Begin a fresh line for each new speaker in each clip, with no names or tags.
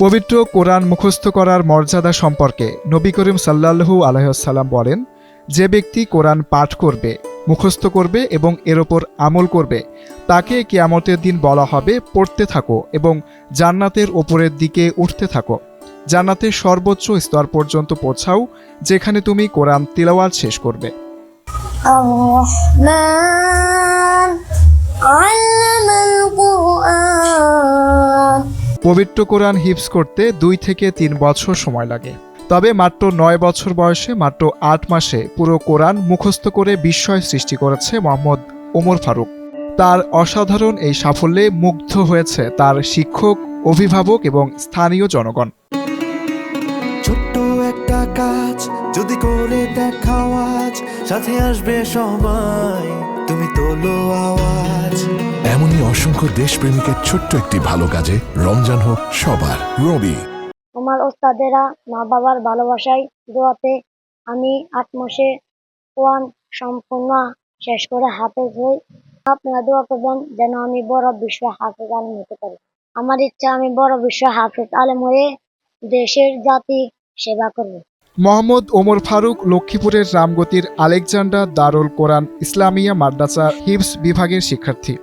পবিত্র কোরআন মুখস্থ করার মর্যাদা সম্পর্কে নবী করিম সাল্লাল্লাহু আলাইহি ওয়াসাল্লাম বলেন, যে ব্যক্তি কোরআন পাঠ করবে, মুখস্থ করবে এবং এর ওপর আমল করবে, তাকে কিয়ামতের দিন বলা হবে, পড়তে থাকো এবং জান্নাতের ওপরের দিকে উঠতে থাকো। জান্নাতের সর্বোচ্চ স্তর পর্যন্ত পৌঁছাও, যেখানে তুমি কোরআন তিলাওয়াত শেষ করবে। পবিত্র কোরআন হিফজ করতে 2 থেকে 3 বছর সময় লাগে। তবে মাত্র 9 বছর বয়সে, মাত্র 8 মাসে পুরো কোরআন মুখস্থ করে বিস্ময় সৃষ্টি করেছে মোহাম্মদ ওমর ফারুক। তার অসাধারণ এই সাফল্যে মুগ্ধ হয়েছে তার শিক্ষক, অভিভাবক এবং স্থানীয় জনগণ।
ছোট্ট একটা কাজ যদি করে দেখাও আজ, সাথে আসবে সবাই, তুমি তোলো আওয়াজ।
এমনই অসংখ্য দেশপ্রেমিকের ছোট্ট একটি ভালো কাজে রমজান হোক সবার। রবি।
আমার ওস্তাদেরা, মা বাবার ভালোবাসায়, দোয়াতে আমি 8 মাসে কোরআন সম্পূর্ণ শেষ করে হাফেজ হই। আপনারা দোয়া করবেন যেন আমি বড় বিশ্ব হাফেজ আলেম হতে পারি। আমার ইচ্ছা আমি বড় বিশ্ব হাফেজ আলেম হয়ে দেশের জাতি সেবা করব।
মোহাম্মদ ওমর ফারুক লক্ষ্মীপুরের রামগতির আলেকজান্ডার দারুল কোরআন ইসলামিয়া মাদ্রাসা হিফজ বিভাগের শিক্ষার্থী।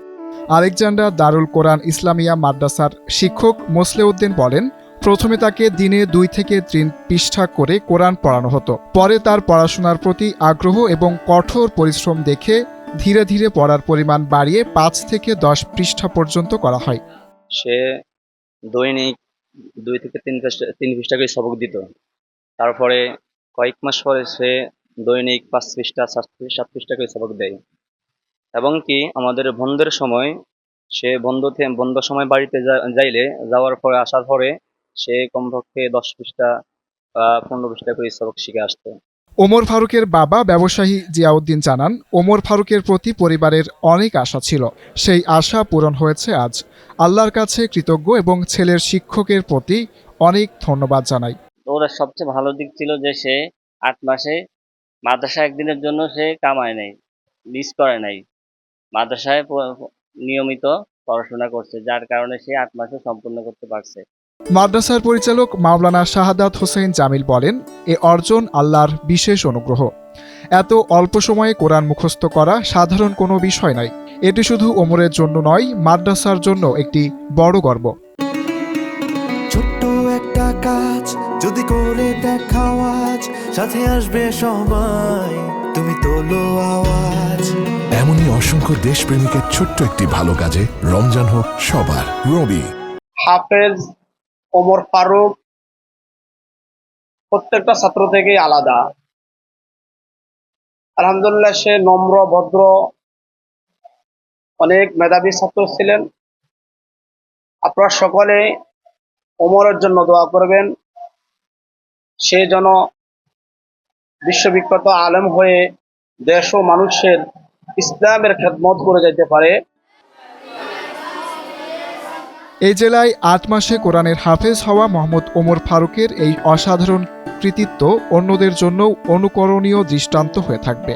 আলেকজান্ডার দারুল কোরআন ইসলামিয়া মাদ্রাসার শিক্ষক মোসলেউদ্দিন বলেন, প্রথমে তাকে দিনে 2 থেকে 3 পৃষ্ঠা করে কোরআন পড়ানো হতো। পরে তার পড়াশোনার প্রতি আগ্রহ এবং কঠোর পরিশ্রম দেখে ধীরে ধীরে পড়ার পরিমাণ বাড়িয়ে 5 থেকে 10 পৃষ্ঠা পর্যন্ত করা হয়।
সে দৈনিক 2 থেকে 3 পৃষ্ঠা করে সবক দিত। তারপরে কয়েক মাস পরে সে দৈনিক 5 পৃষ্ঠা 7 পৃষ্ঠা করে সবক দেয়। এবং কি আমাদের বন্ধের সময় সে বন্ধ সময় বাড়িতে যাওয়ার পরে আসার পরে সে কমপক্ষে 10 পৃষ্ঠা 15 পৃষ্ঠা করে সবক শিখে আসতো।
ওমর ফারুকের বাবা ব্যবসায়ী জিয়াউদ্দিন জানান, ওমর ফারুকের প্রতি পরিবারের অনেক আশা ছিল। সেই আশা পূরণ হয়েছে আজ। আল্লাহর কাছে কৃতজ্ঞ এবং ছেলের শিক্ষকের প্রতি অনেক ধন্যবাদ জানাই।
ওর সবচেয়ে ভালো দিক ছিল যে সে 8 মাসে মাদ্রাসা একদিনের জন্য সে কামায় নাই, মিস করে নাই। মাদ্রাসায় নিয়মিত পড়াশোনা করছে, যার কারণে সে 8 মাসে সম্পূর্ণ করতে পারছে।
মাদ্রাসার পরিচালক মাওলানা শাহাদাত হোসেন জামিল বলেন, এ অর্জন আল্লাহর বিশেষ অনুগ্রহ। এত অল্প সময়ে কোরআন মুখস্থ করা সাধারণ কোনো বিষয় নয়। এটি শুধু ওমরের জন্য নয়, মাদ্রাসার জন্য একটি বড় গর্ব।
ছোট্ট একটা কাজ যদি করে দেখাও আজ, সাথে আসবে সবাই, তুমি তোলো আওয়াজ।
এমনই অসংখ্য দেশপ্রেমিকের ছোট্ট একটি ভালো কাজে রমজান হোক সবার। রবি।
হাফেজ ওমর ফারুক প্রত্যেকটা ছাত্র থেকেই আলাদা। আলহামদুলিল্লাহ, সে নম্র, ভদ্র, অনেক মেধাবী ছাত্র ছিলেন। আপনারা সকলে ওমরের জন্য দোয়া করবেন, সে যেন বিশ্ববিখ্যাত আলেম হয়ে দেশ ও মানুষের ইসলামের খেদমত করে যেতে পারে।
এই জেলায় 8 মাসে কোরআনের হাফেজ হওয়া মোহাম্মদ ওমর ফারুকের এই অসাধারণ কৃতিত্ব অন্যদের জন্যও অনুকরণীয় দৃষ্টান্ত হয়ে থাকবে।